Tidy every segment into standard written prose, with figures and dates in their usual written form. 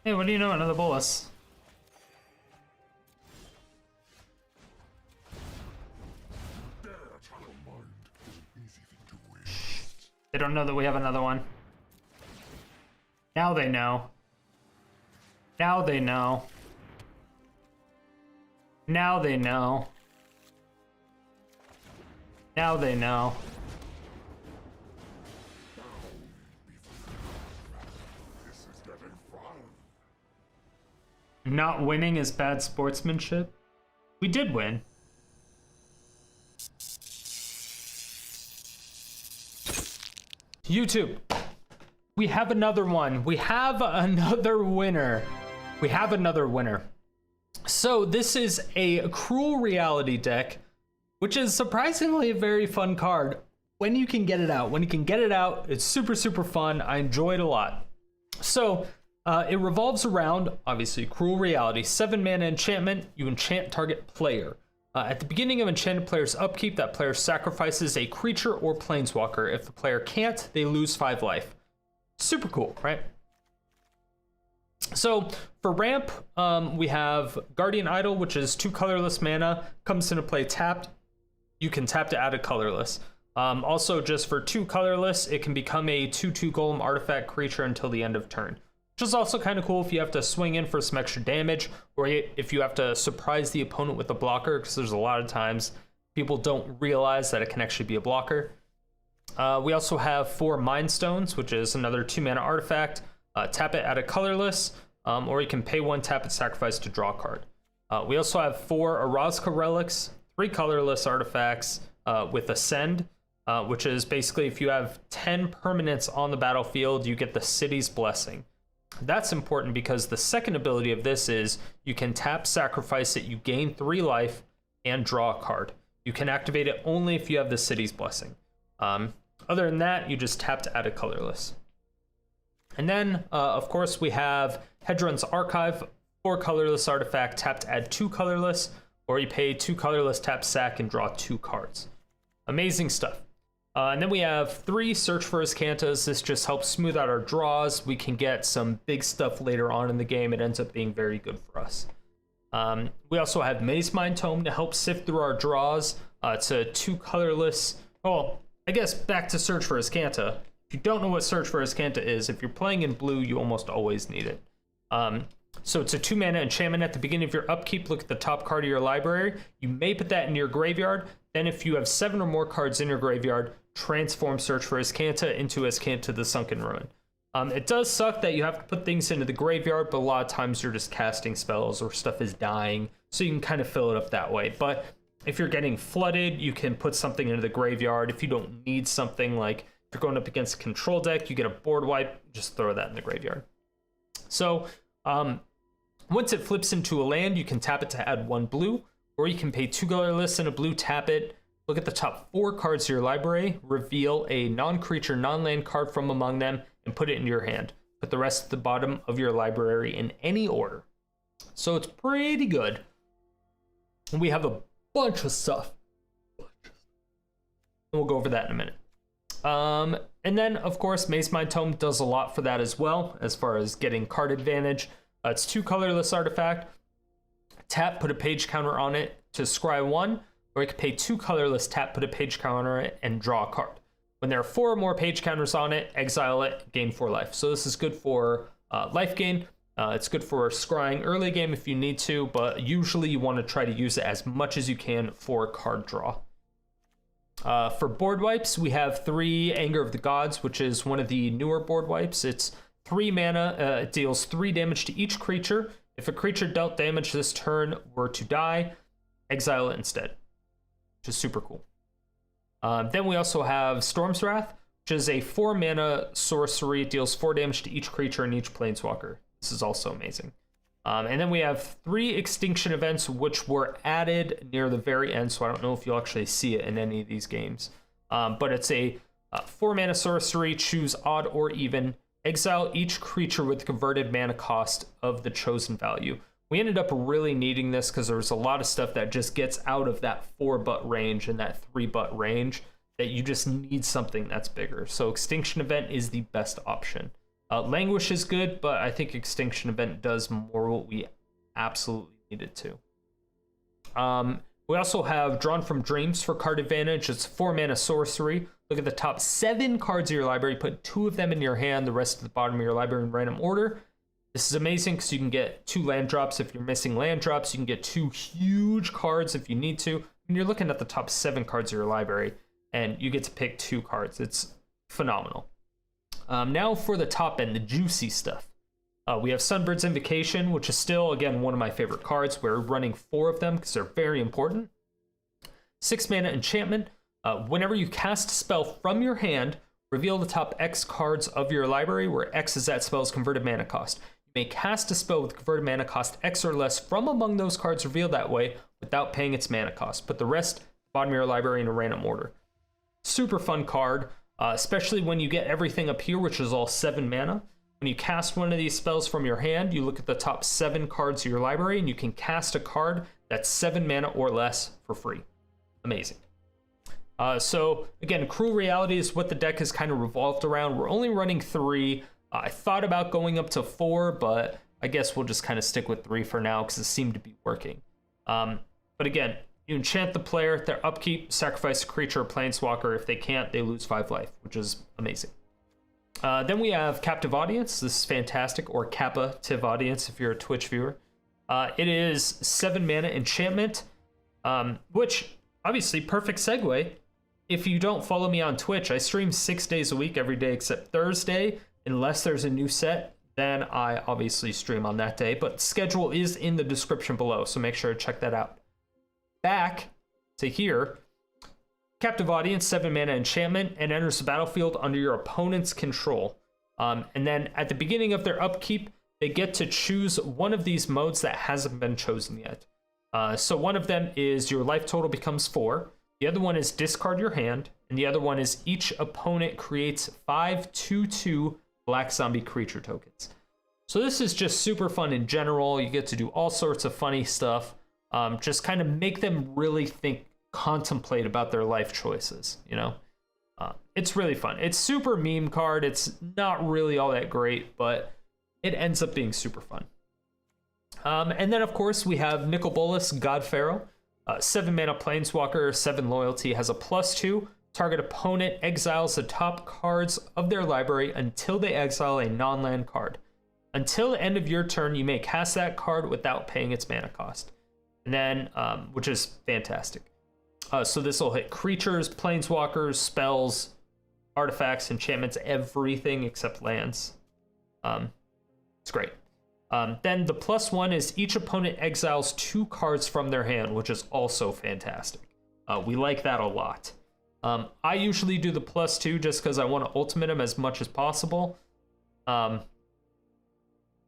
Hey, what do you know? Another Bolas. They don't know that we have another one. Now they know. Now they know. Now they know. Now they know. Not winning is bad sportsmanship. We did win. YouTube, we have another one. We have another winner. We have another winner. So this is a Cruel Reality deck, which is surprisingly a very fun card when you can get it out. When you can get it out, it's super, super fun. I enjoy it a lot. So it revolves around, obviously, Cruel Reality. 7 mana enchantment. You enchant target player. At the beginning of enchanted player's upkeep, that player sacrifices a creature or planeswalker. If the player can't, they lose 5 life. Super cool, right? So for ramp, we have Guardian Idol, which is 2 colorless mana, comes into play tapped. You can tap to add a colorless. Also, just for 2 colorless, it can become a 2/2 golem artifact creature until the end of turn. Which is also kind of cool if you have to swing in for some extra damage, or if you have to surprise the opponent with a blocker, because there's a lot of times people don't realize that it can actually be a blocker. We also have 4 Mind Stones, which is another 2 mana artifact. Tap it, add a colorless, or you can pay 1, tap it, sacrifice to draw a card. We also have 4 Orazca Relics, 3 colorless artifacts with Ascend, which is basically if you have 10 permanents on the battlefield, you get the City's Blessing. That's important because the second ability of this is you can tap, sacrifice it, you gain 3 life, and draw a card. You can activate it only if you have the City's Blessing. Other than that, you just tap to add a colorless. And then, of course, we have Hedron's Archive, 4 colorless artifact, tap to add 2 colorless, or you pay 2 colorless, tap sack, and draw 2 cards. Amazing stuff. And then we have 3 Search for Azcantas. This just helps smooth out our draws. We can get some big stuff later on in the game. It ends up being very good for us. We also have Mazemind Tome to help sift through our draws. It's a 2 colorless. Oh, I guess back to Search for Azcanta. If you don't know what Search for Azcanta is, if you're playing in blue, you almost always need it. So it's a 2 mana enchantment. At the beginning of your upkeep, look at the top card of your library. You may put that in your graveyard. Then if you have 7 or more cards in your graveyard, transform Search for Azcanta into Azcanta the Sunken Ruin. It does suck that you have to put things into the graveyard, but a lot of times you're just casting spells or stuff is dying, so you can kind of fill it up that way. But if you're getting flooded, you can put something into the graveyard. If you don't need something, like if you're going up against a control deck, you get a board wipe, just throw that in the graveyard. So once it flips into a land, you can tap it to add 1 blue, or you can pay 2 colorless and a blue, tap it, look at the top 4 cards of your library, reveal a non-creature, non-land card from among them, and put it into your hand. Put the rest at the bottom of your library in any order. So it's pretty good. And we have a bunch of stuff. And we'll go over that in a minute. And then, of course, Mazemind Tome does a lot for that as well, as far as getting card advantage. It's 2 colorless artifact. Tap, put a page counter on it to scry 1, or you can pay 2 colorless, tap, put a page counter on it, and draw a card. When there are 4 or more page counters on it, exile it, gain 4 life. So this is good for life gain. It's good for scrying early game if you need to, but usually you want to try to use it as much as you can for card draw. For board wipes, we have 3 Anger of the Gods, which is one of the newer board wipes. It's 3 mana. It deals 3 damage to each creature. If a creature dealt damage this turn were to die, exile it instead, which is super cool. Then we also have Storm's Wrath, which is a 4 mana sorcery. It deals 4 damage to each creature and each planeswalker. This is also amazing. And then we have 3 Extinction Events, which were added near the very end, so I don't know if you'll actually see it in any of these games. But it's a 4 mana sorcery, choose odd or even, exile each creature with converted mana cost of the chosen value. We ended up really needing this because there was a lot of stuff that just gets out of that 4-but range and that 3-but range that you just need something that's bigger. So Extinction Event is the best option. Languish is good, but I think Extinction Event does more what we absolutely need it to. We also have Drawn from Dreams for card advantage. It's 4 mana sorcery. Look at the top 7 cards of your library, put 2 of them in your hand, the rest at the bottom of your library in random order. This is amazing because you can get 2 land drops if you're missing land drops. You can get 2 huge cards if you need to. And you're looking at the top 7 cards of your library, and you get to pick 2 cards. It's phenomenal. Now for the top end, the juicy stuff. We have Sunbird's Invocation, which is still, again, one of my favorite cards. We're running 4 of them because they're very important. 6 mana enchantment. Whenever you cast a spell from your hand, reveal the top X cards of your library, where X is that spell's converted mana cost. You may cast a spell with converted mana cost X or less from among those cards revealed that way without paying its mana cost. Put the rest bottom of your library in a random order. Super fun card, especially when you get everything up here, which is all 7 mana. When you cast one of these spells from your hand, you look at the top 7 cards of your library, and you can cast a card that's 7 mana or less for free. Amazing. So again, Cruel Reality is what the deck has kind of revolved around. We're only running 3. I thought about going up to 4, but I guess we'll just kind of stick with 3 for now because it seemed to be working. But again, you enchant the player, their upkeep, sacrifice a creature or planeswalker. If they can't, they lose 5 life, which is amazing. Then we have Captive Audience. This is fantastic, or Captive Audience if you're a Twitch viewer. It is 7 mana enchantment, which obviously perfect segue. If you don't follow me on Twitch, I stream 6 days a week, every day except Thursday. Unless there's a new set, then I obviously stream on that day. But schedule is in the description below, so make sure to check that out. Back to here, Captive Audience, 7 mana enchantment, and enters the battlefield under your opponent's control. And then at the beginning of their upkeep, they get to choose one of these modes that hasn't been chosen yet. So one of them is your life total becomes 4. The other one is discard your hand, and the other one is each opponent creates 5 2/2 black zombie creature tokens. So this is just super fun in general. You get to do all sorts of funny stuff. Just kind of make them really contemplate about their life choices, you know? It's really fun. It's super meme card. It's not really all that great, but it ends up being super fun. And then, of course, we have Nicol Bolas, God-Pharaoh. 7 mana planeswalker, 7 loyalty, has a +2. Target opponent exiles the top cards of their library until they exile a non-land card. Until the end of your turn, you may cast that card without paying its mana cost. And then, which is fantastic. So this will hit creatures, planeswalkers, spells, artifacts, enchantments, everything except lands. It's great. Then the +1 is each opponent exiles 2 cards from their hand, which is also fantastic. We like that a lot. I usually do the +2 just because I want to ultimate them as much as possible.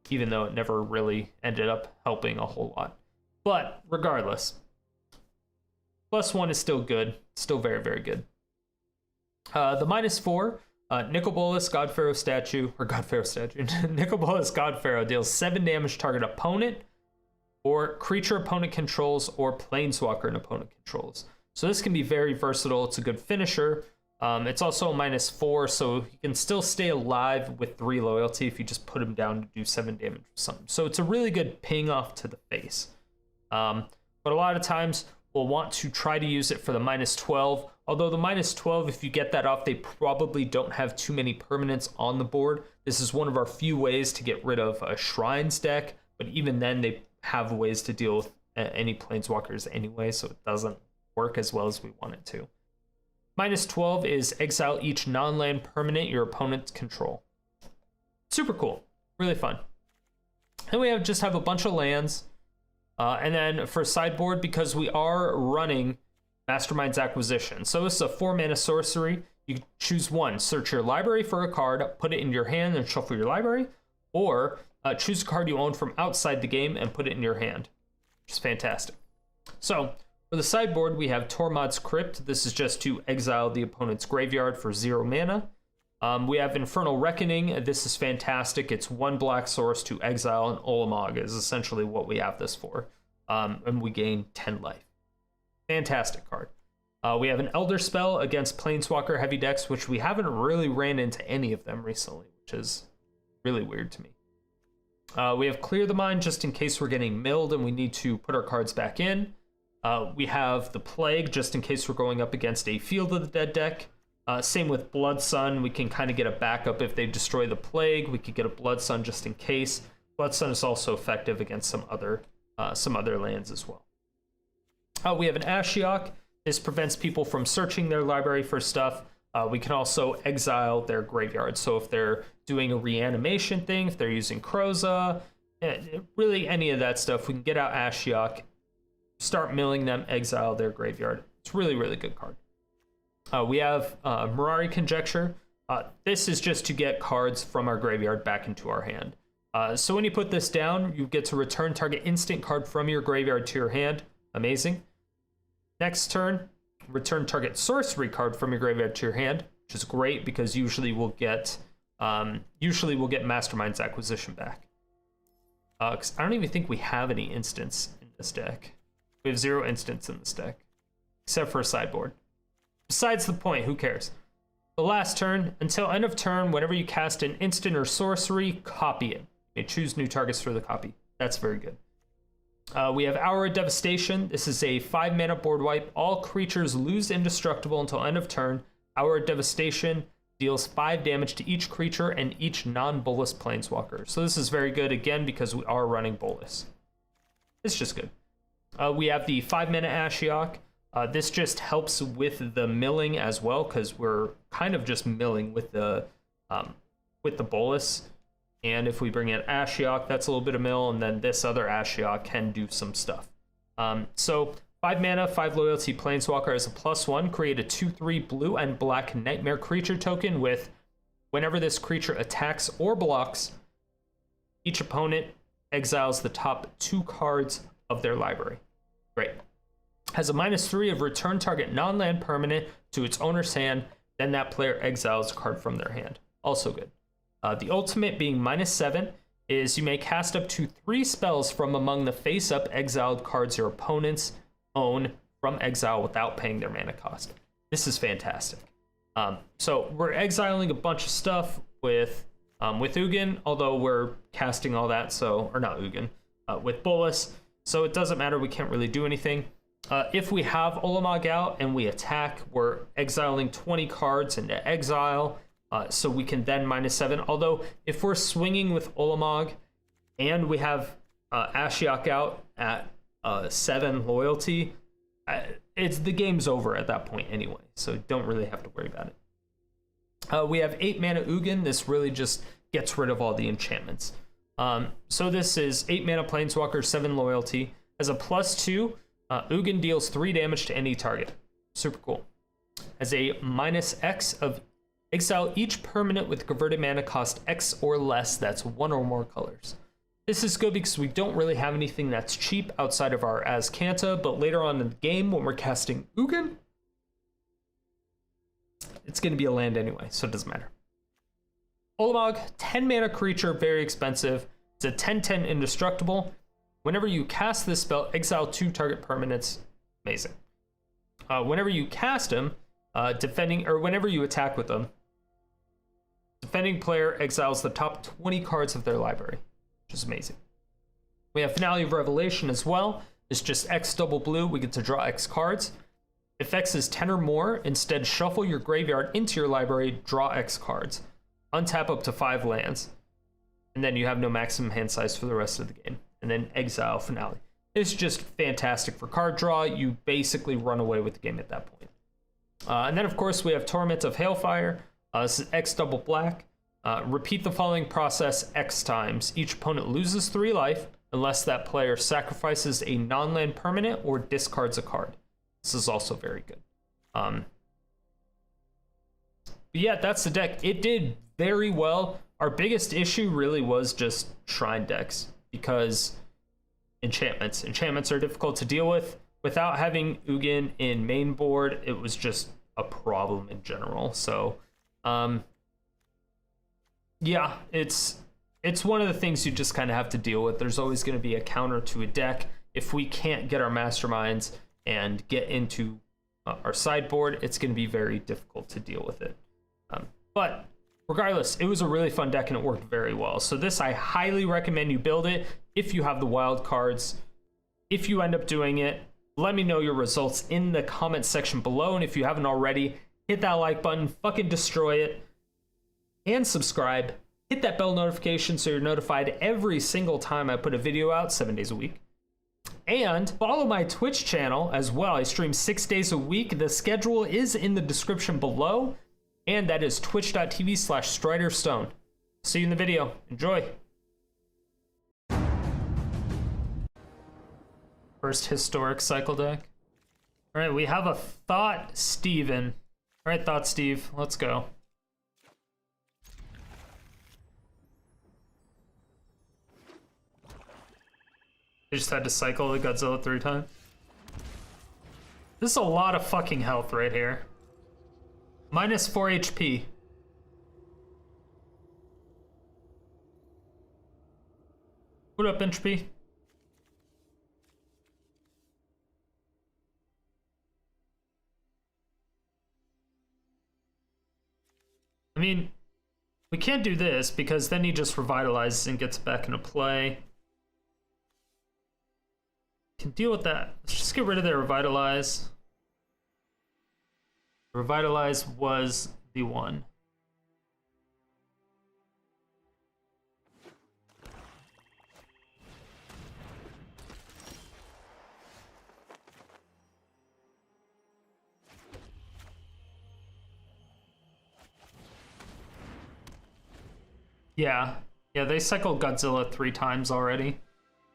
Even though it never really ended up helping a whole lot. But regardless, +1 is still good. Still very, very good. The -4, Nicol Bolas, God-Pharaoh statue, Nicol Bolas, God-Pharaoh deals 7 damage to target opponent, or creature opponent controls, or planeswalker an opponent controls. So this can be very versatile. It's a good finisher. It's also a -4, so you can still stay alive with 3 loyalty if you just put him down to do 7 damage or something. So it's a really good ping off to the face. But a lot of times we'll want to try to use it for the -12. Although the -12, if you get that off, they probably don't have too many permanents on the board. This is one of our few ways to get rid of a Shrines deck, but even then they have ways to deal with any planeswalkers anyway, so it doesn't work as well as we want it to. -12 is exile each non-land permanent your opponent's control. Super cool. Really fun. And we just have a bunch of lands. And then for sideboard, because we are running Mastermind's Acquisition. So this is a 4 mana sorcery. You can choose one. Search your library for a card, put it in your hand, and shuffle your library. Or choose a card you own from outside the game and put it in your hand. Which is fantastic. So for the sideboard, we have Tormod's Crypt. This is just to exile the opponent's graveyard for 0 mana. We have Infernal Reckoning. This is fantastic. It's 1 black source to exile an Ulamog is essentially what we have this for. And we gain 10 life. Fantastic card. We have an Elderspell against Planeswalker heavy decks, which we haven't really ran into any of them recently, which is really weird to me. We have Clear the Mind just in case we're getting milled and we need to put our cards back in. We have the Plague just in case we're going up against a Field of the Dead deck. Same with Blood Sun. We can kind of get a backup if they destroy the Plague. We could get a Blood Sun just in case. Blood Sun is also effective against some other lands as well. We have an Ashiok. This prevents people from searching their library for stuff. We can also exile their graveyard. So if they're doing a reanimation thing, if they're using Kroza, really any of that stuff, we can get out Ashiok, start milling them, exile their graveyard. It's really, really good card. We have Mirari Conjecture. This is just to get cards from our graveyard back into our hand. So when you put this down, you get to return target instant card from your graveyard to your hand. Amazing. Next turn, return target sorcery card from your graveyard to your hand, which is great because usually we'll get Mastermind's Acquisition back. 'Cause I don't even think we have any instants in this deck. We have 0 instants in this deck, except for a sideboard. Besides the point, who cares? The last turn, until end of turn, whenever you cast an instant or sorcery, copy it. You may choose new targets for the copy. That's very good. We have Hour of Devastation. This is a 5-mana board wipe. All creatures lose indestructible until end of turn. Hour of Devastation deals 5 damage to each creature and each non-Bolas planeswalker. So this is very good, again, because we are running Bolas. It's just good. We have the 5-mana Ashiok. This just helps with the milling as well, because we're kind of just milling with the Bolas. And if we bring in Ashiok, that's a little bit of mill, and then this other Ashiok can do some stuff. So 5 mana, 5 loyalty planeswalker as a +1, create a 2/3 blue and black nightmare creature token with whenever this creature attacks or blocks, each opponent exiles the top 2 cards of their library. Great. Has a -3 of return target non-land permanent to its owner's hand, then that player exiles a card from their hand. Also good. The ultimate being -7 is you may cast up to 3 spells from among the face-up exiled cards your opponents own from exile without paying their mana cost. This is fantastic. So we're exiling a bunch of stuff with Ugin, although we're casting all that, so, or not Ugin, with Bolas, so it doesn't matter, we can't really do anything. If we have Ulamog out and we attack, we're exiling 20 cards into exile, so we can then -7. Although, if we're swinging with Ulamog and we have Ashiok out at 7 loyalty, the game's over at that point anyway, so don't really have to worry about it. We have 8 mana Ugin. This really just gets rid of all the enchantments. So this is 8 mana Planeswalker, 7 loyalty. As a +2, Ugin deals 3 damage to any target. Super cool. As a -X of exile each permanent with converted mana cost X or less that's 1 or more colors. This is good because we don't really have anything that's cheap outside of our Azcanta, but later on in the game when we're casting Ugin, it's going to be a land anyway, so it doesn't matter. Ulamog, 10 mana creature, very expensive. It's a 10/10 indestructible. Whenever you cast this spell, exile 2 target permanents. Amazing. Whenever you cast him, whenever you attack with them, defending player exiles the top 20 cards of their library, which is amazing. We have Finale of Revelation as well. It's just X double blue. We get to draw X cards. If X is 10 or more, instead shuffle your graveyard into your library, draw X cards. Untap up to 5 lands. And then you have no maximum hand size for the rest of the game. And then exile Finale. It's just fantastic for card draw. You basically run away with the game at that point. And then, of course, we have Torment of Hailfire. This is X double black. Repeat the following process X times. Each opponent loses 3 life unless that player sacrifices a non-land permanent or discards a card. This is also very good. But yeah, that's the deck. It did very well. Our biggest issue really was just Shrine decks because enchantments. Enchantments are difficult to deal with. Without having Ugin in main board, it was just a problem in general. So, yeah, it's one of the things you just kind of have to deal with. There's always going to be a counter to a deck. If we can't get our Masterminds and get into our sideboard, it's going to be very difficult to deal with it. But Regardless, it was a really fun deck and it worked very well. So this, I highly recommend you build it if you have the wild cards. If you end up doing it, let me know your results in the comment section below. And if you haven't already, hit that like button, fucking destroy it, and subscribe. Hit that bell notification so you're notified every single time I put a video out 7 days a week. And follow my Twitch channel as well. I stream 6 days a week. The schedule is in the description below. And that is twitch.tv/StriderStone. See you in the video. Enjoy. First historic cycle deck. All right, we have a Thought Steven. All right, Thought Steve, let's go. They just had to cycle the Godzilla 3 times. This is a lot of fucking health right here. Minus 4 HP. What up, HP? I mean, we can't do this because then he just revitalizes and gets back into play. Can deal with that. Let's just get rid of their Revitalize. Revitalize was the one. Yeah, they cycled Godzilla 3 times already,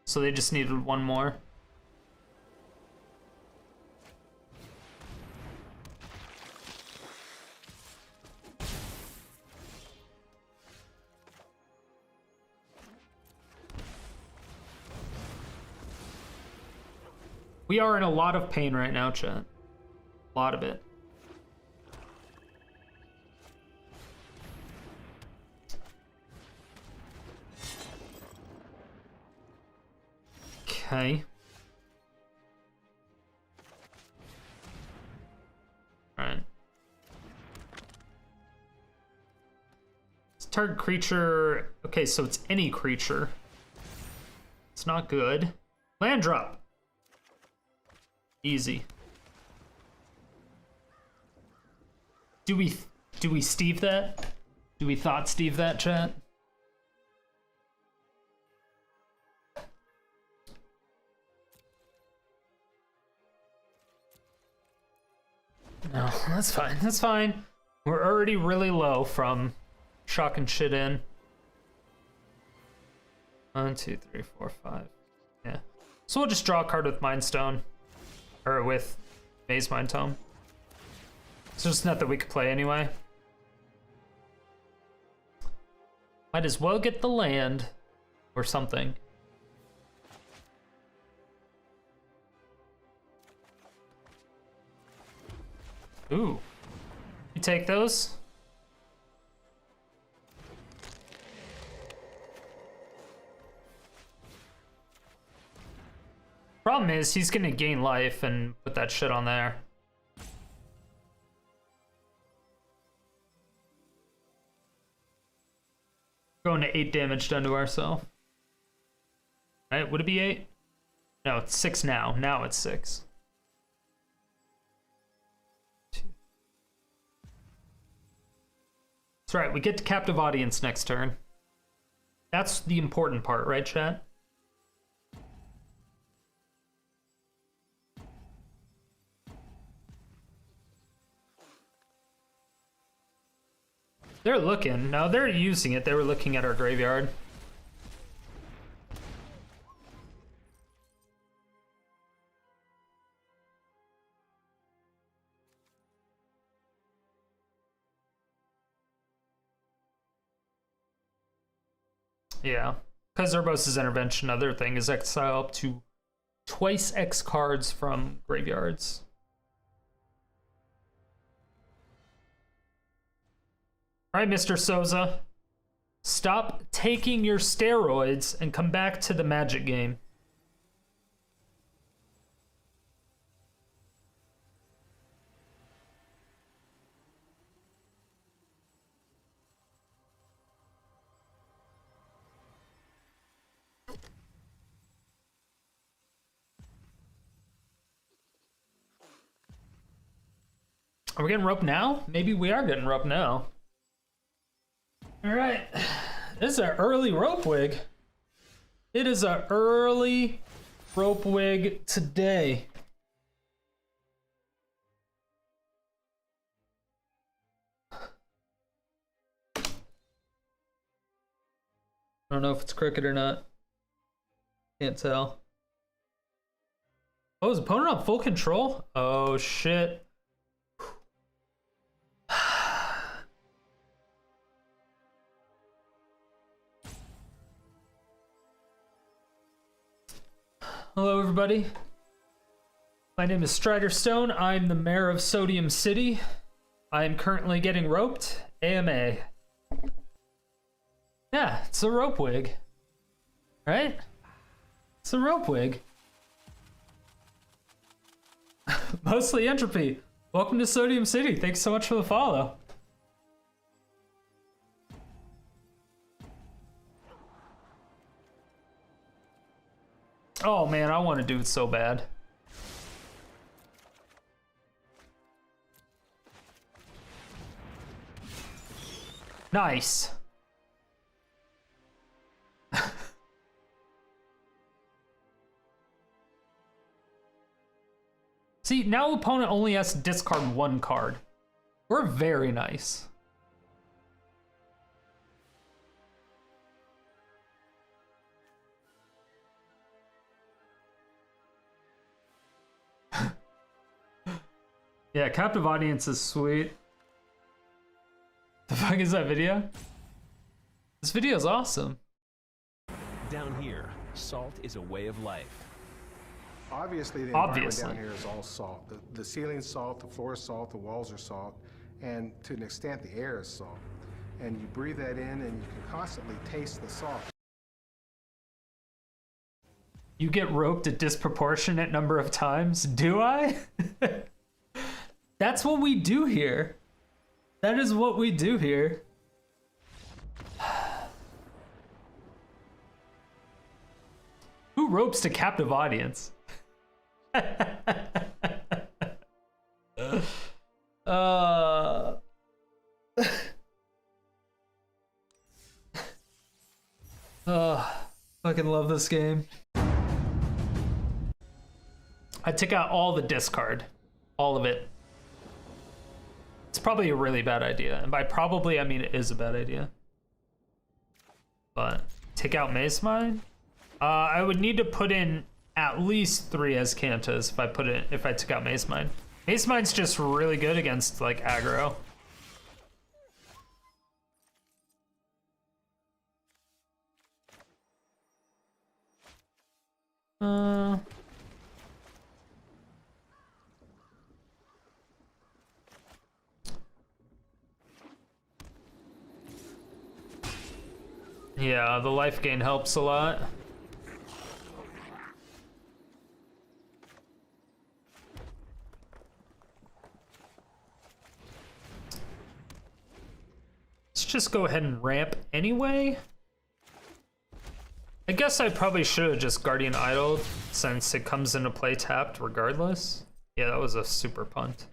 so they just needed one more. We are in a lot of pain right now, chat. A lot of it. Okay. Alright. It's target creature. Okay, so it's any creature. It's not good. Land drop. Easy. Do we Steve that? Do we Thought Steve that, chat? No, that's fine. That's fine. We're already really low from shocking shit in. 1, 2, 3, 4, 5. Yeah. So we'll just draw a card with Mind Stone. Or with Mazemind Tome. It's just not that we could play anyway. Might as well get the land. Or something. Ooh. You take those? Problem is, he's gonna gain life and put that shit on there. Going to 8 damage done to ourselves. Right, would it be 8? No, it's 6 now. Now it's 6. That's right, we get to Captive Audience next turn. That's the important part, right, chat? They're looking. No, they're using it. They were looking at our graveyard. Yeah. Because Urbos' intervention, other thing is exile up to twice X cards from graveyards. All right, Mr. Souza. Stop taking your steroids and come back to the Magic game. Are we getting rope now? Maybe we are getting rope now. All right, this is an early rope wig. It is an early rope wig today. I don't know if it's crooked or not. Can't tell. Oh, is opponent on full control? Oh shit. Hello everybody. My name is Strider Stone. I'm the mayor of Sodium City. I am currently getting roped. AMA. Yeah, it's a rope wig. Right? It's a rope wig. Mostly Entropy. Welcome to Sodium City. Thanks so much for the follow. Oh man, I want to do it so bad. Nice. See, now opponent only has to discard one card. We're very nice. Yeah, captive audience is sweet. The fuck is that video? This video is awesome. Down here, salt is a way of life. Obviously, the environment down here is all salt. The ceiling's salt, the floor is salt, the walls are salt, and to an extent, the air is salt. And you breathe that in, and you can constantly taste the salt. You get roped a disproportionate number of times. Do I? That's what we do here. That is what we do here. Who ropes to captive audience? Fucking love this game. I took out all the discard. All of it. It's probably a really bad idea. And by probably, I mean it is a bad idea. But take out Mazemind? I would need to put in at least 3 Azcantas if I took out Mazemind. Mazemind's just really good against like aggro. Yeah, the life gain helps a lot. Let's just go ahead and ramp anyway. I guess I probably should have just Guardian Idled since it comes into play tapped regardless. Yeah, that was a super punt.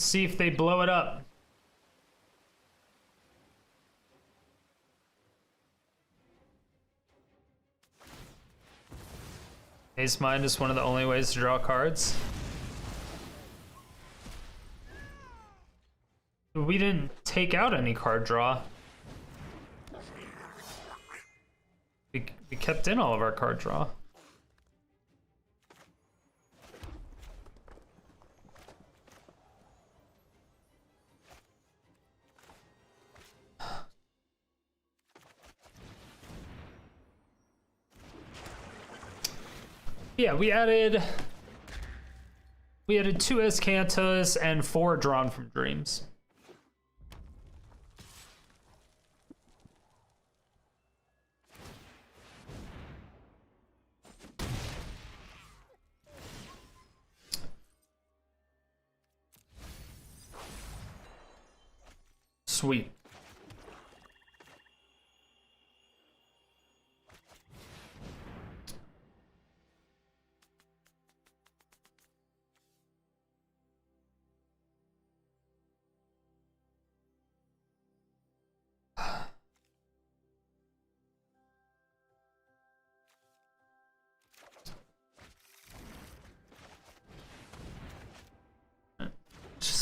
See if they blow it up. Mazemind is one of the only ways to draw cards. We didn't take out any card draw. We kept in all of our card draw. Yeah, we added 2 Azcantas and 4 drawn from dreams. Sweet.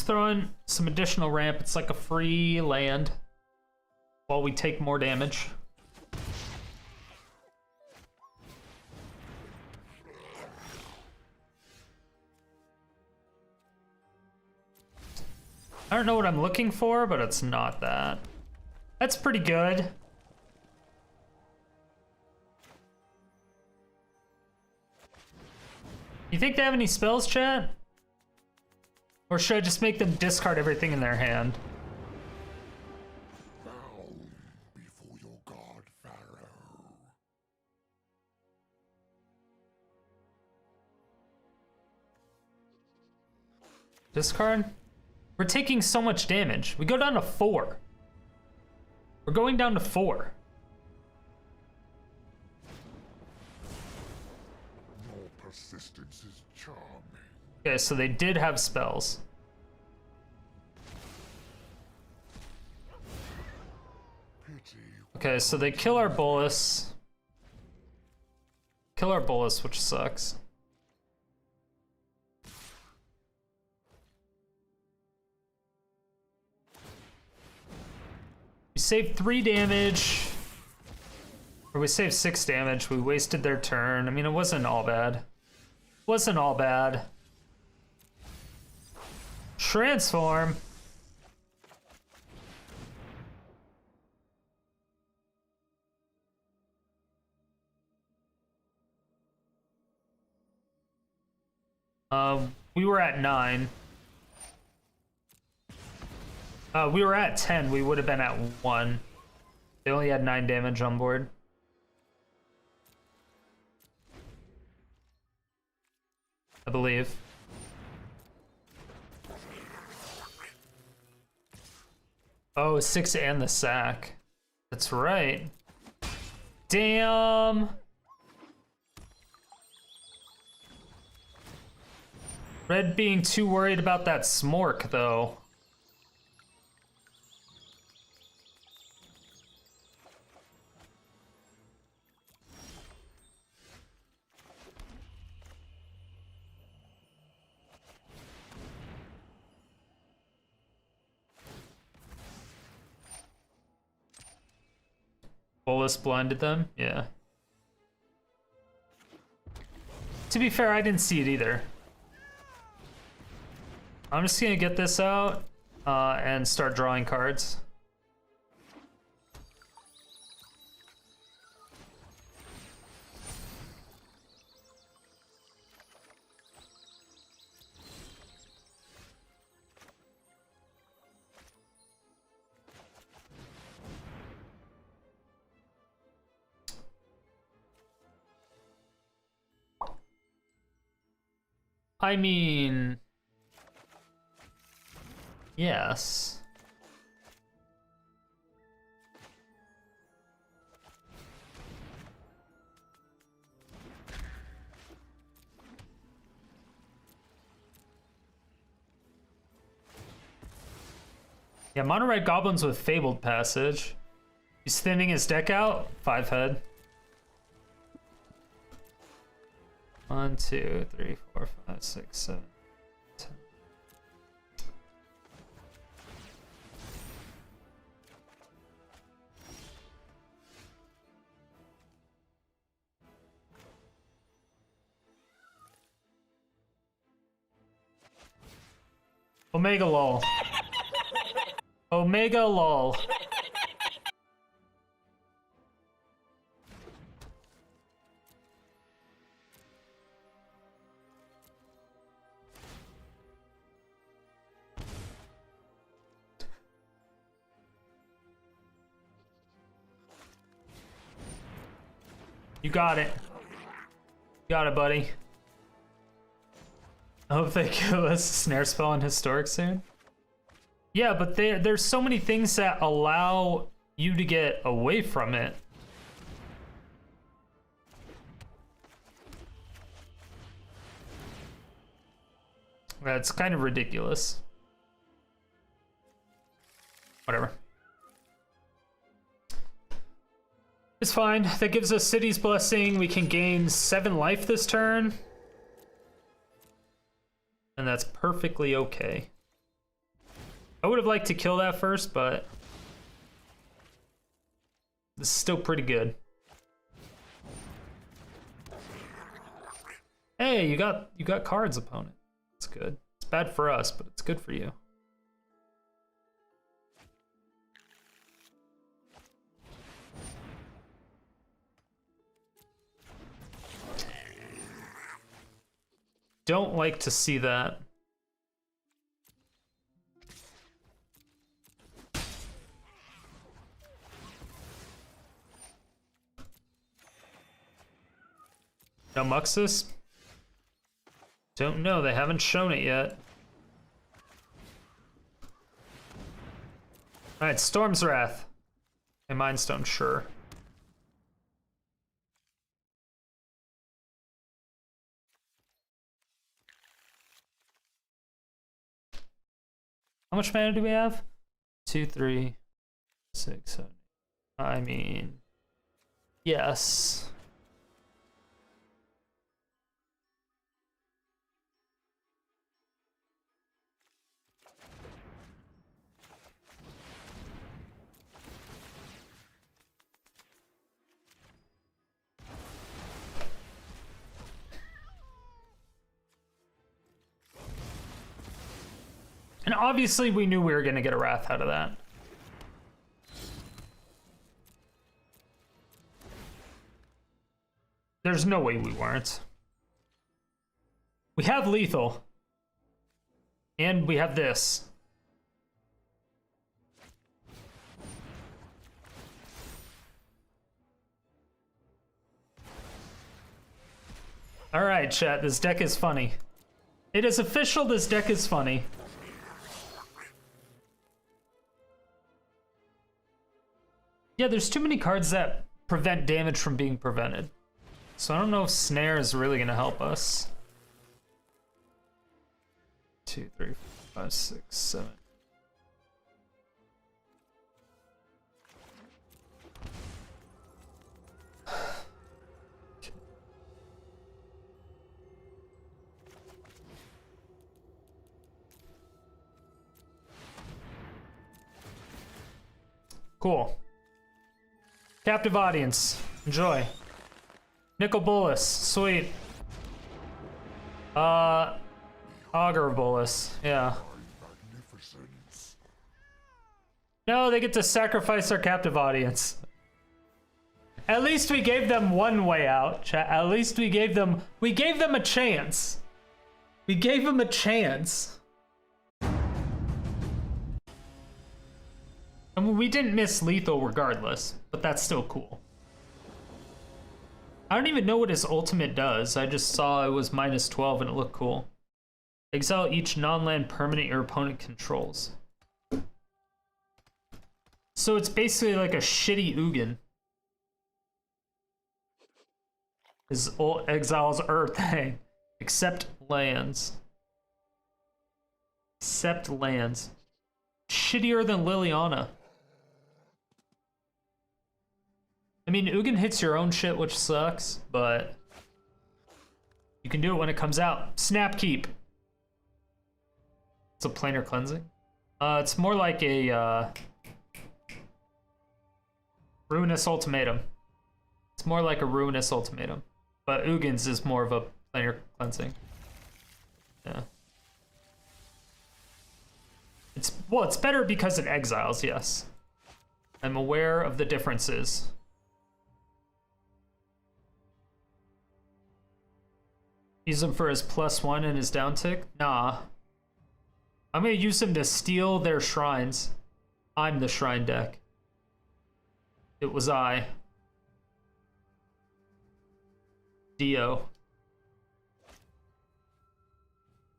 just throw in some additional ramp. It's like a free land while we take more damage. I don't know what I'm looking for, but it's not that. That's pretty good. You think they have any spells, chat? Or should I just make them discard everything in their hand? Bow before your God-Pharaoh. Discard? We're taking so much damage. We go down to 4. We're going down to 4. Your persistence is charming. Okay, so they did have spells. Pity. Okay, so they kill our Bolas. Kill our Bolas, which sucks. We saved 3 damage. Or we saved 6 damage. We wasted their turn. I mean, it wasn't all bad. Wasn't all bad. Transform. We were at 9. We were at 10. We would have been at 1. They only had 9 damage on board. I believe. Oh, 6 and the sack. That's right. Damn. Red being too worried about that smork, though. Bolas blinded them? Yeah. To be fair, I didn't see it either. I'm just gonna get this out and start drawing cards. I mean, yes. Yeah, mono red goblins with Fabled Passage. He's thinning his deck out. 5 head. 1, 2, 3, 4, 5, 6, 7, 10. Omega lol. Omega lol. You got it. You got it, buddy. I hope they give us a snare spell in Historic soon. Yeah, but there's so many things that allow you to get away from it. That's kind of ridiculous. Whatever. It's fine. That gives us City's Blessing. We can gain 7 life this turn. And that's perfectly okay. I would have liked to kill that first, but this is still pretty good. Hey, you got cards, opponent. It's good. It's bad for us, but it's good for you. Don't like to see that. No Muxus? Don't know, they haven't shown it yet. Alright, Storm's Wrath. And Mindstone, sure. How much mana do we have? 2, 3, 6, 7. I mean, yes. And obviously we knew we were gonna get a Wrath out of that. There's no way we weren't. We have lethal. And we have this. Alright, chat, this deck is funny. It is official, this deck is funny. Yeah, there's too many cards that prevent damage from being prevented. So I don't know if Snare is really gonna help us. 2, 3, 4, 5, 6, 7. Cool. Captive audience, enjoy. Nicol Bolas, sweet. Aggro Bolas, yeah. No, they get to sacrifice our captive audience. At least we gave them one way out, chat. At least we gave them a chance. We gave them a chance. I mean, we didn't miss lethal regardless, but that's still cool. I don't even know what his ultimate does. I just saw it was -12 and it looked cool. Exile each non-land permanent your opponent controls. So it's basically like a shitty Ugin. His ult exiles Earth, hey. Except lands. Except lands. Shittier than Liliana. I mean, Ugin hits your own shit, which sucks, but you can do it when it comes out. Snap Keep. It's a planar cleansing. It's more like a Ruinous Ultimatum. It's more like a Ruinous Ultimatum, but Ugin's is more of a planar cleansing. Yeah. It's better because it exiles, yes. I'm aware of the differences. Use him for his +1 and his down tick? Nah. I'm gonna use him to steal their shrines. I'm the shrine deck. It was I. Dio.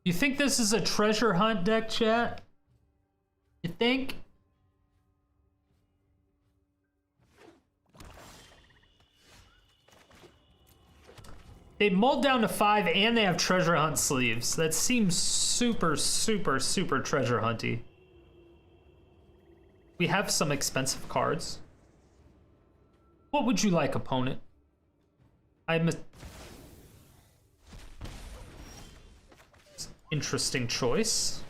You think this is a treasure hunt deck, chat? You think? They mulled down to 5 and they have treasure hunt sleeves. That seems super, super, super treasure hunty. We have some expensive cards. What would you like, opponent? I'm a... Interesting choice.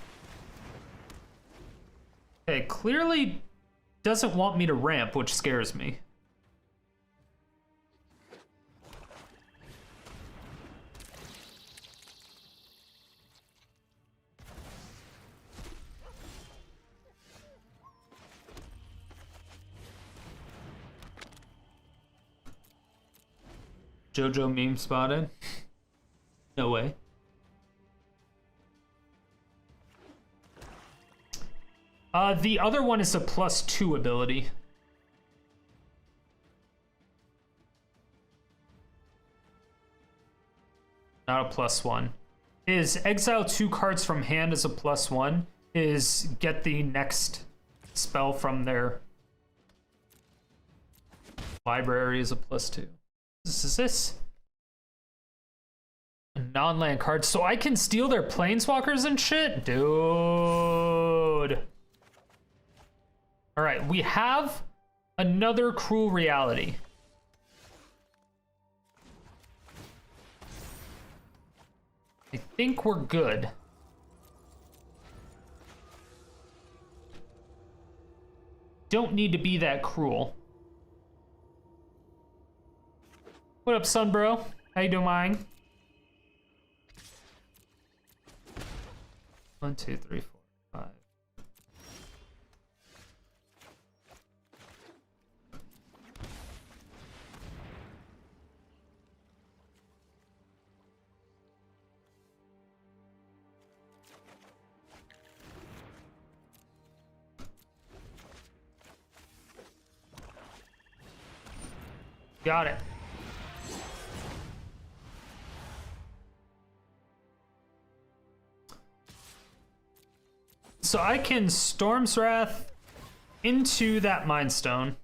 Okay, clearly doesn't want me to ramp, which scares me. JoJo meme spotted. No way. The other one is a +2 ability. Not a +1. Is exile 2 cards from hand as a +1. Is get the next spell from their library as a +2. Is this a non-land card? So I can steal their planeswalkers and shit? Dude. All right, we have another Cruel Reality. I think we're good. Don't need to be that cruel. What up, son, bro? How you doing, mine? 1, 2, 3, 4, 5. Got it. So I can Storm's Wrath into that Mind Stone.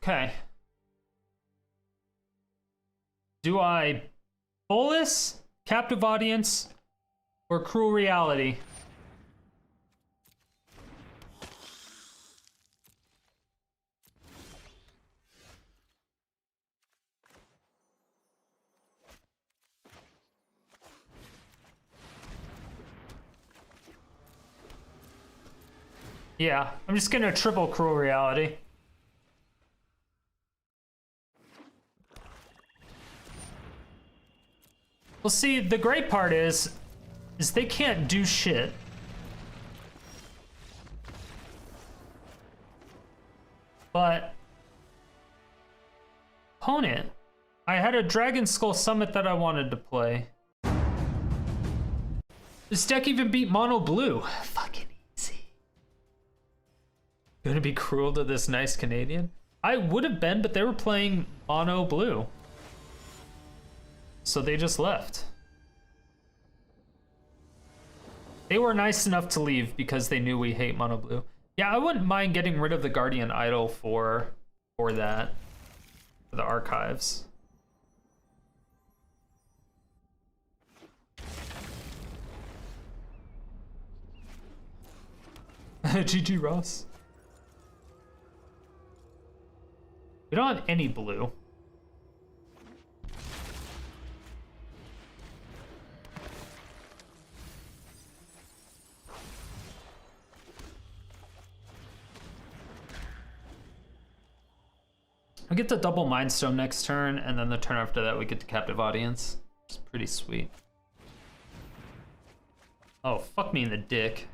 Okay. Do I Bolas, Captive Audience, or Cruel Reality? Yeah, I'm just gonna triple Cruel Reality. Well, see, the great part is they can't do shit. But opponent, I had a Dragonskull Summit that I wanted to play. This deck even beat Mono Blue. Fucking easy. Gonna be cruel to this nice Canadian? I would have been, but they were playing Mono Blue. So they just left. They were nice enough to leave because they knew we hate Mono Blue. Yeah, I wouldn't mind getting rid of the Guardian Idol for that. For the archives. GG Ross. We don't have any blue. We get the double Mind Stone next turn, and then the turn after that we get the Captive Audience. It's pretty sweet. Oh, fuck me in the dick.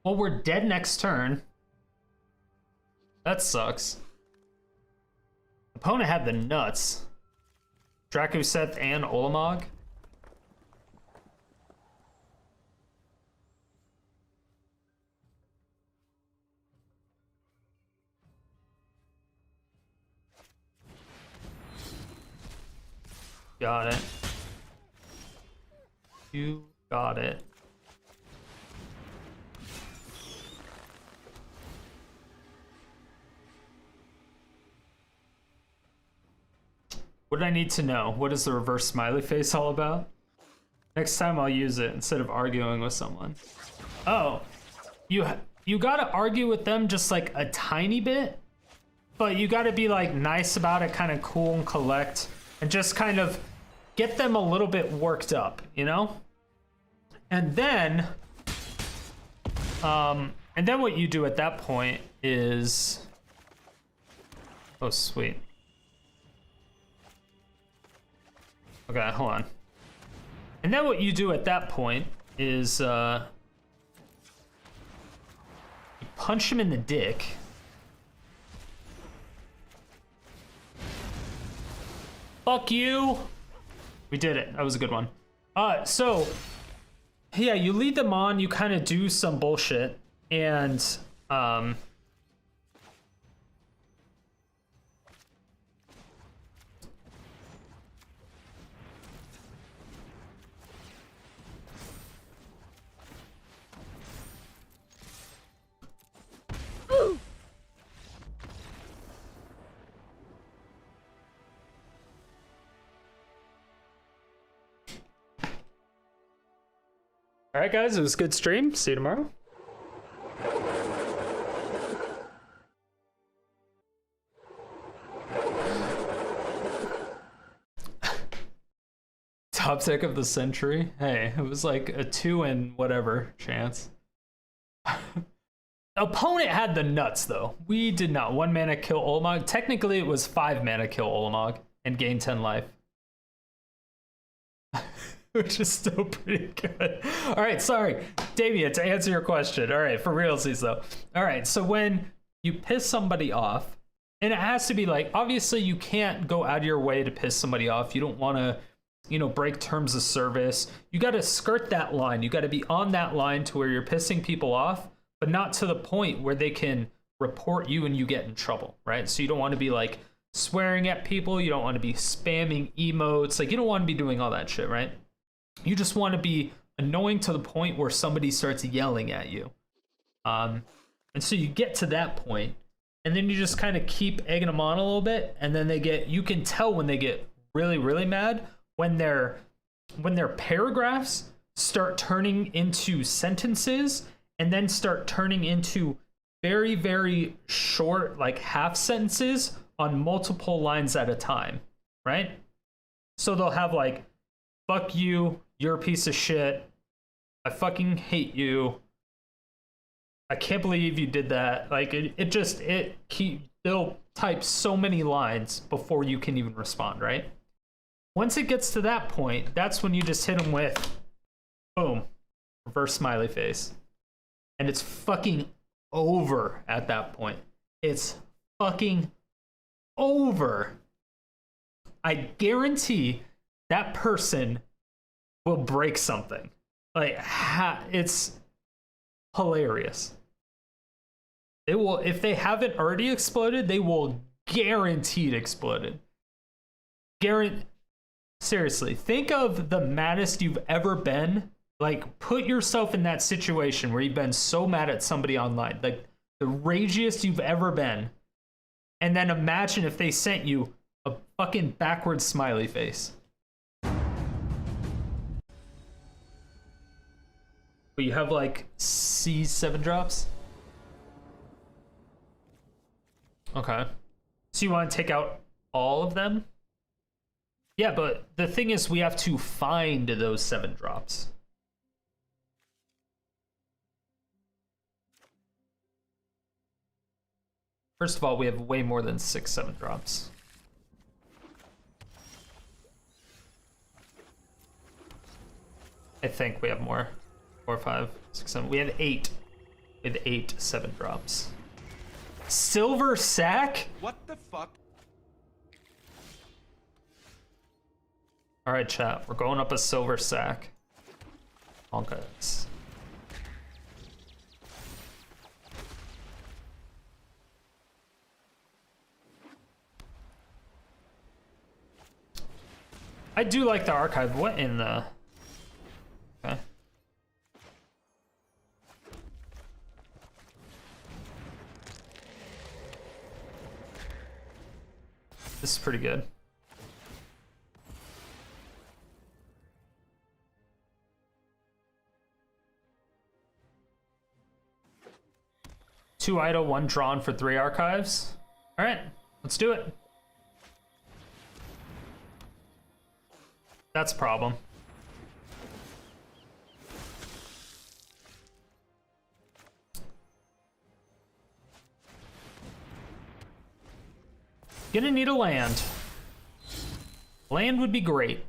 Well, we're dead next turn. That sucks. Opponent had the nuts. Drakuseth and Ulamog. Got it. You got it. What do I need to know? What is the reverse smiley face all about? Next time I'll use it instead of arguing with someone. Oh, you gotta argue with them just like a tiny bit, but you gotta be like nice about it, kind of cool and collect, and just kind of get them a little bit worked up, you know? And then what you do at that point is, oh sweet. Okay, hold on. And then what you do at that point is you punch him in the dick. Fuck you. We did it. That was a good one. So yeah, you lead them on, you kind of do some bullshit, and all right, guys, it was a good stream. See you tomorrow. Top deck of the century. Hey, it was like a 2 and whatever chance. Opponent had the nuts, though. We did not. 1 mana kill Ulamog. Technically, it was 5 mana kill Ulamog and gain 10 life. Which is still pretty good. All right, sorry. Damien, to answer your question. All right, for realsies, though. All right, so when you piss somebody off, and it has to be like, obviously, you can't go out of your way to piss somebody off. You don't want to, you know, break terms of service. You got to skirt that line. You got to be on that line to where you're pissing people off, but not to the point where they can report you and you get in trouble, right? So you don't want to be like swearing at people. You don't want to be spamming emotes. Like, you don't want to be doing all that shit, right? You just want to be annoying to the point where somebody starts yelling at you. And so you get to that point, and then you just kind of keep egging them on a little bit, and then you can tell when they get really, really mad when their paragraphs start turning into sentences and then start turning into very, very short, like half sentences on multiple lines at a time, right? So they'll have like, fuck you, you're a piece of shit, I fucking hate you, I can't believe you did that. Like, they'll type so many lines before you can even respond, right? Once it gets to that point, that's when you just hit them with, boom, reverse smiley face. And it's fucking over at that point. It's fucking over. I guarantee that person will break something. Like, it's hilarious. It will, if they haven't already exploded, they will guaranteed exploded. Seriously, think of the maddest you've ever been. Like, put yourself in that situation where you've been so mad at somebody online, like the ragiest you've ever been, and then imagine if they sent you a fucking backwards smiley face. But you have like C7 drops? Okay. So you want to take out all of them? Yeah, but the thing is, we have to find those 7 drops. First of all, we have way more than 6 7 drops. I think we have more. 4, 5, 6, 7. We have 8. We have 8 7 drops. Silver sack? What the fuck? All right, chat. We're going up a silver sack. All goods. I do like the archive. What in the... Okay. This is pretty good. Two idle, one drawn for 3 archives. All right, let's do it. That's a problem. Gonna need a land. Land would be great.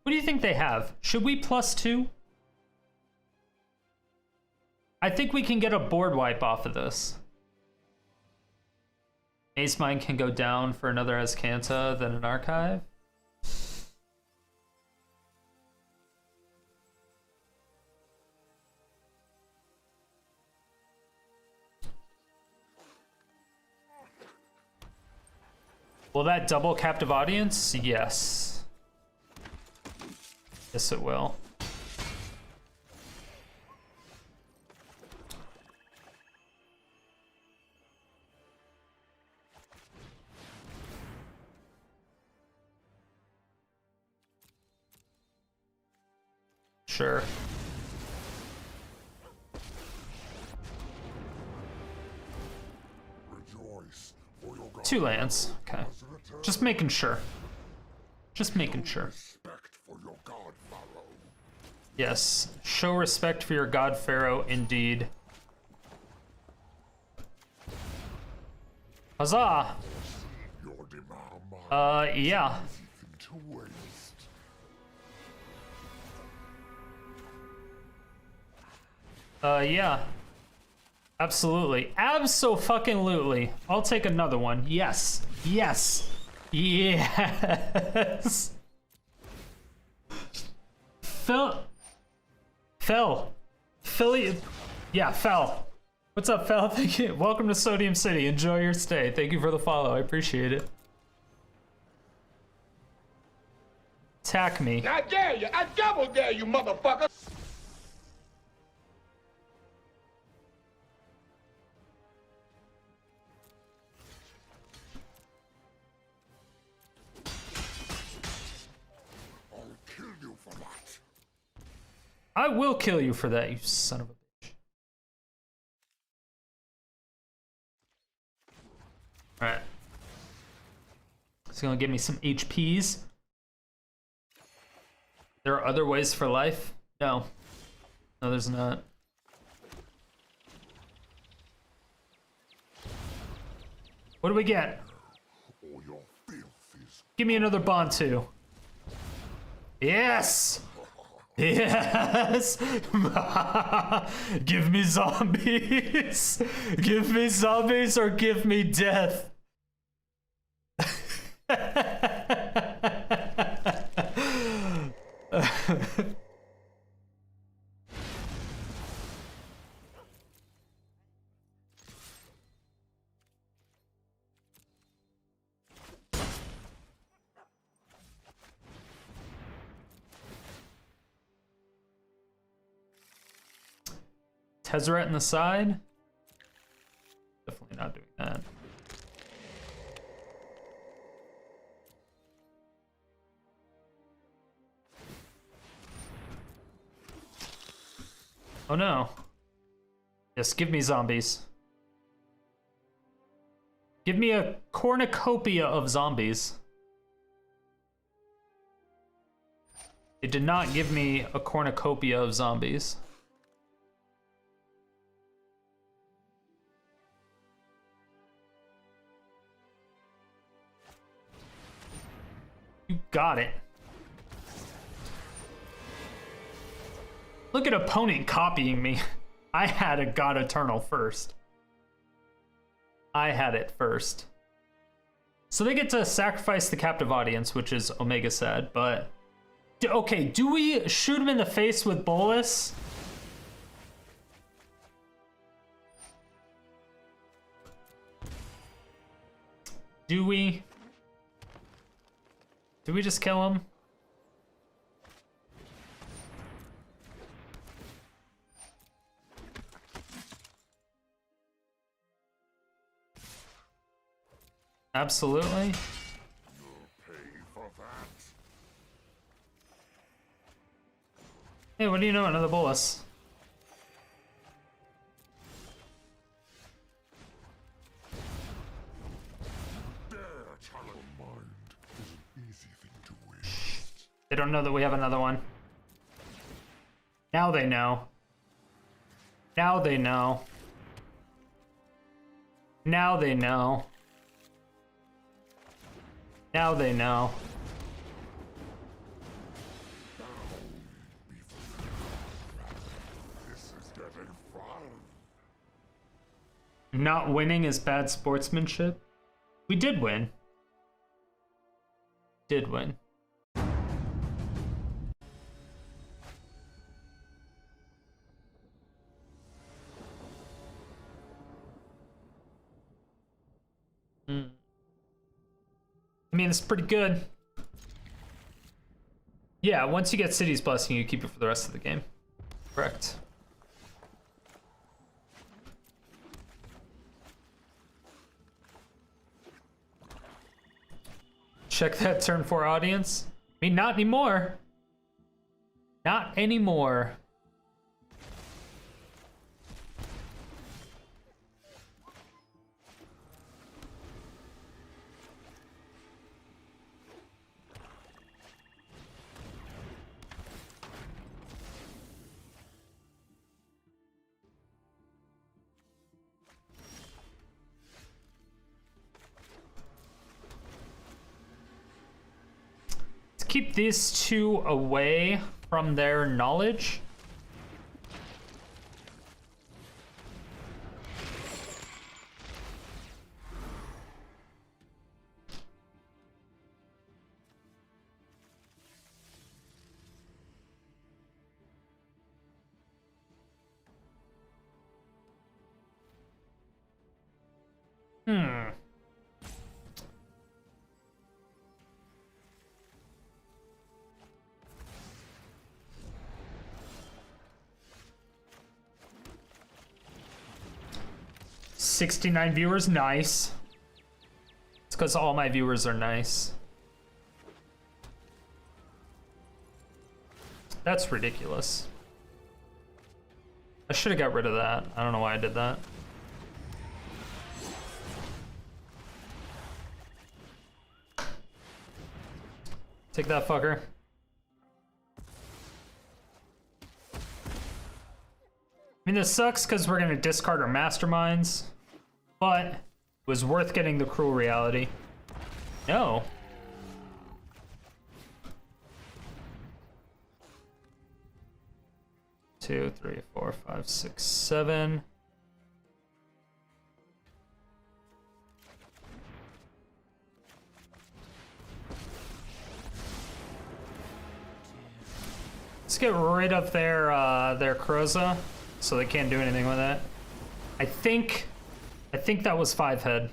What do you think they have? Should we +2? I think we can get a board wipe off of this. Mazemind can go down for another Azcanta, then an archive. Will that double captive audience? Yes. Yes, it will. Sure. Rejoice, for your God 2 lands. Okay. has returned. Just making sure. Just making sure. Respect for your God-Pharaoh. Yes. Show respect for your God-Pharaoh, indeed. Huzzah! Your demand Yeah. to waste. Yeah. Absolutely. Abso-fucking-lutely. I'll take another one. Yes. Yes. Yes. Phil. Philly. Yeah, Fel. What's up, Fel? Thank you. Welcome to Sodium City. Enjoy your stay. Thank you for the follow. I appreciate it. Attack me. I dare you. I double dare you, motherfucker. I'll kill you for that. I will kill you for that, you son of a bitch. Alright. It's gonna give me some HPs. There are other ways for life? No. No, there's not. What do we get? Or your filth is Give me another Bantu. Yes! Yes! Give me zombies! Give me zombies or give me death! Tezzeret in the side? Definitely not doing that. Oh no. Yes, give me zombies. Give me a cornucopia of zombies. It did not give me a cornucopia of zombies. You got it. Look at opponent copying me. I had a God Eternal first. I had it first. So they get to sacrifice the captive audience, which is Omega sad, but Okay, do we shoot him in the face with Bolas? Do we? Do we just kill him? Absolutely. You'll pay for that. Hey, what do you know? Another Bolas. Dare challenge mind is an easy thing to waste. They don't know that we have another one. Now they know. Now they know. Now they know. Now they know. This is getting fun. Not winning is bad sportsmanship. We did win. Did win. I mean, it's pretty good. Yeah, once you get City's Blessing, you keep it for the rest of the game. Correct. Check that turn 4 audience. I mean, not anymore. Not anymore. Keep these two away from their knowledge. Hmm. $69 viewers, nice. It's because all my viewers are nice. That's ridiculous. I should have got rid of that. I don't know why I did that. Take that fucker. I mean, this sucks because we're gonna discard our Masterminds, but it was worth getting the Cruel Reality. No. Two, three, four, five, six, seven. Let's get rid of their Kroza, so they can't do anything with that. I think that was 5-head.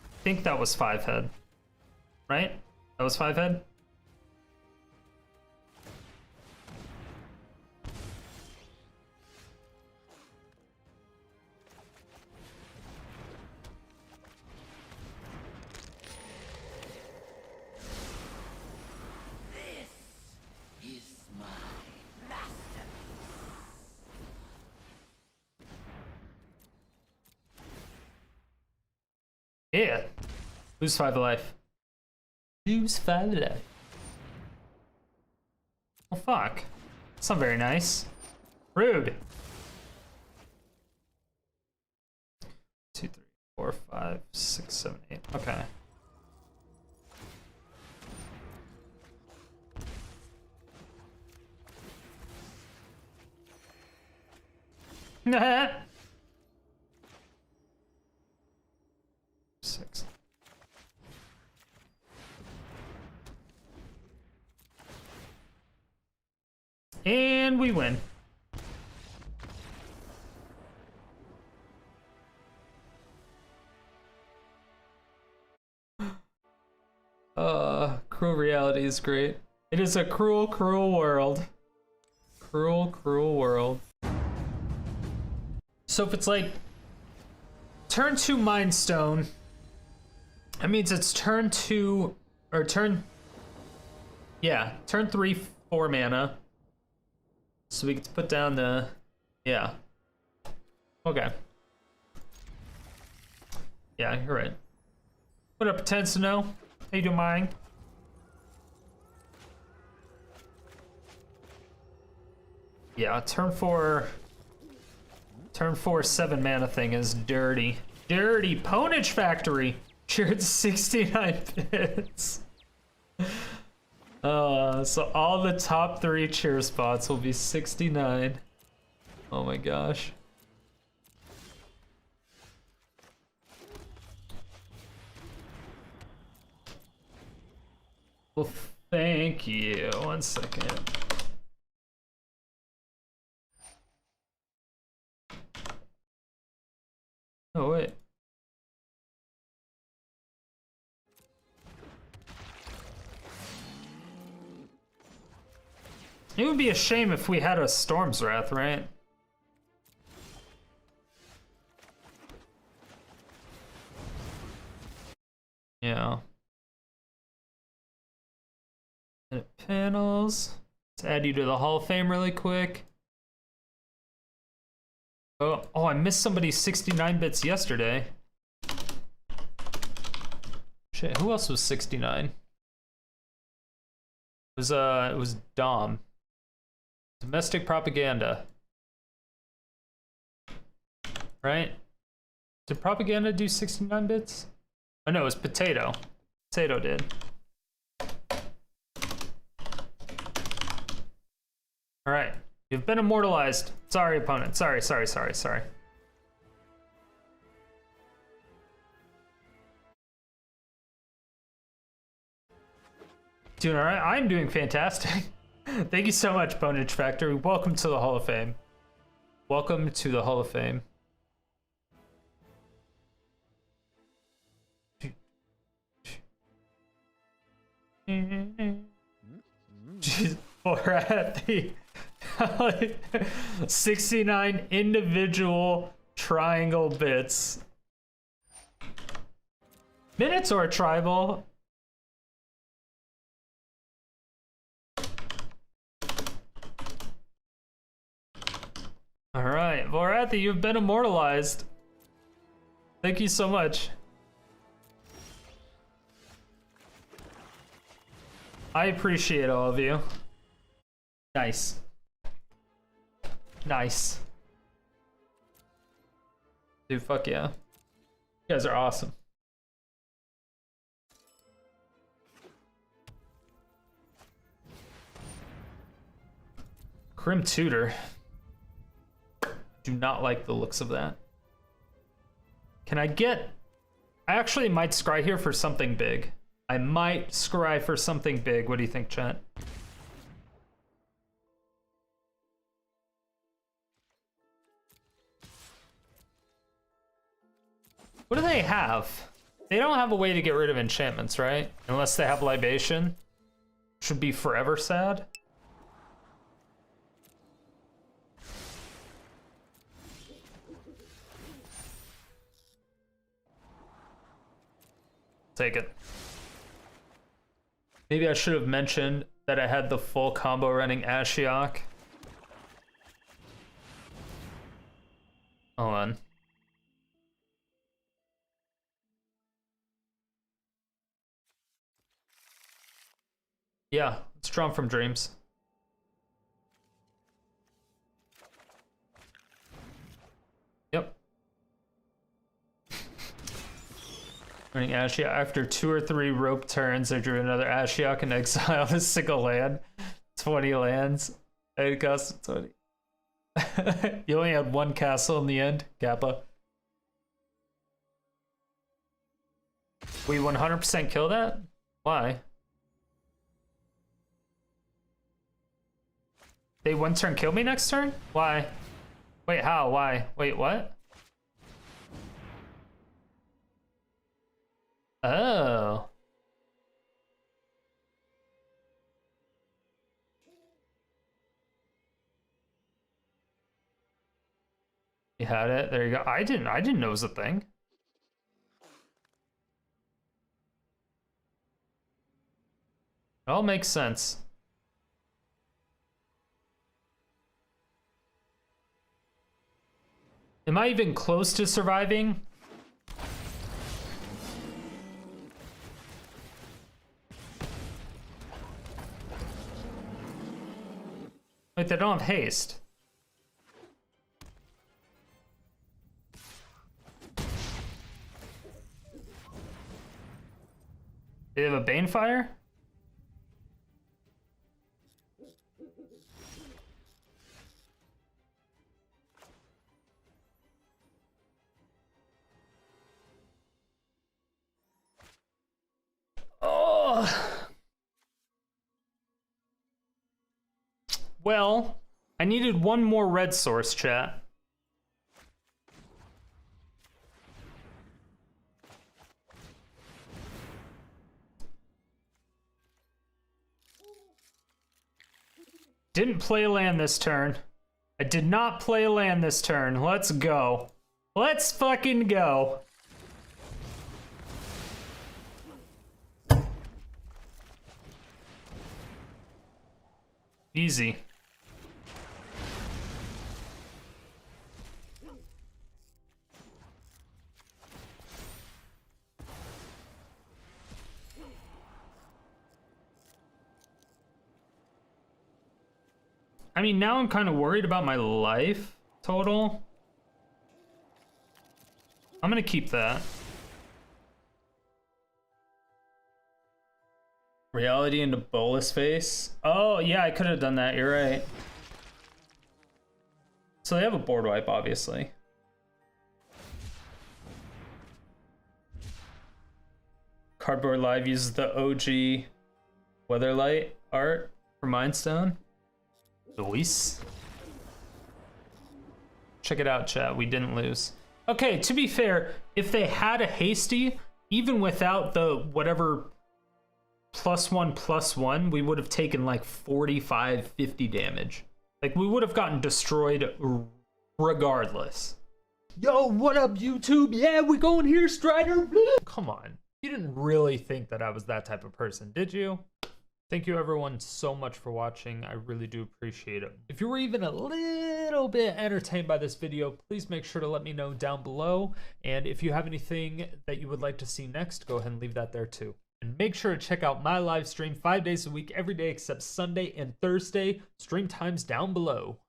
I think that was 5-head. Right? That was 5-head? Yeah. Lose 5 life. Lose 5 life. Oh fuck. That's not very nice. Rude. 2, 3, 4, 5, 6, 7, 8. Okay. Nah. 6. And we win. Cruel reality is great. It is a cruel, cruel world. Cruel, cruel world. So if it's like turn 2 Mind Stone, that means it's turn 2 or turn 3 4 mana. So we get to put down the okay. Yeah, you're right. What up, Pretends to Know? How you doing, mine? Yeah, turn 4 7 mana thing is dirty. Dirty. Ponage Factory. Cheered 69 bits. So all the top 3 cheer spots will be 69. Oh my gosh. Well, thank you. 1 second. Oh, wait. It would be a shame if we had a Storm's Wrath, right? Yeah. Edit panels. Let's add you to the Hall of Fame really quick. Oh, I missed somebody's 69 bits yesterday. Shit, who else was 69? It was Dom. Domestic propaganda. Right? Did propaganda do 69 bits? Oh no, it was Potato. Potato did. Alright. You've been immortalized. Sorry, opponent. Sorry. Doing alright? I'm doing fantastic. Thank you so much, Ponage Factory. Welcome to the Hall of Fame. Welcome to the Hall of Fame. Jeez, we're at the 69 individual triangle bits. Minutes or tribal? Alright, Vorathi, you've been immortalized. Thank you so much. I appreciate all of you. Nice. Nice. Dude, fuck yeah. You guys are awesome. Crim Tutor. Do not like the looks of that. Can I get... I actually might scry here for something big. I might scry for something big. What do you think, chat? What do they have? They don't have a way to get rid of enchantments, right? Unless they have Libation. Should be forever sad. Take it. Maybe I should have mentioned that I had the full combo running Ashiok. Hold on. Yeah, it's drawn from dreams. Yep. Running Ashiok. After 2 or 3 rope turns, I drew another Ashiok and exiled a single land. 20 lands. It cost 20. You only had 1 castle in the end, Kappa. We 100% kill that? Why? They one turn kill me next turn? Why? Wait, how? Why? Wait, what? Oh. You had it. There you go. I didn't know it was a thing. It all makes sense. Am I even close to surviving? Wait, they don't have haste. They have a Banefire? Oh. Well, I needed one more red source, chat. Didn't play a land this turn. I did not play a land this turn. Let's go. Let's fucking go. Easy. I mean, now I'm kind of worried about my life total. I'm gonna keep that. Reality into Bolas face. Oh, yeah, I could have done that. You're right. So they have a board wipe, obviously. Cardboard Live uses the OG Weatherlight art for Mindstone. Nice. Check it out, chat. We didn't lose. Okay, to be fair, if they had a hasty, even without the whatever +1/+1, we would have taken like 45, 50 damage. Like, we would have gotten destroyed regardless. Yo, what up, YouTube? Yeah, we going here, Strider. Come on. You didn't really think that I was that type of person, did you? Thank you everyone so much for watching. I really do appreciate it. If you were even a little bit entertained by this video, please make sure to let me know down below. And if you have anything that you would like to see next, go ahead and leave that there too. And make sure to check out my live stream 5 days a week, every day except Sunday and Thursday. Stream times down below.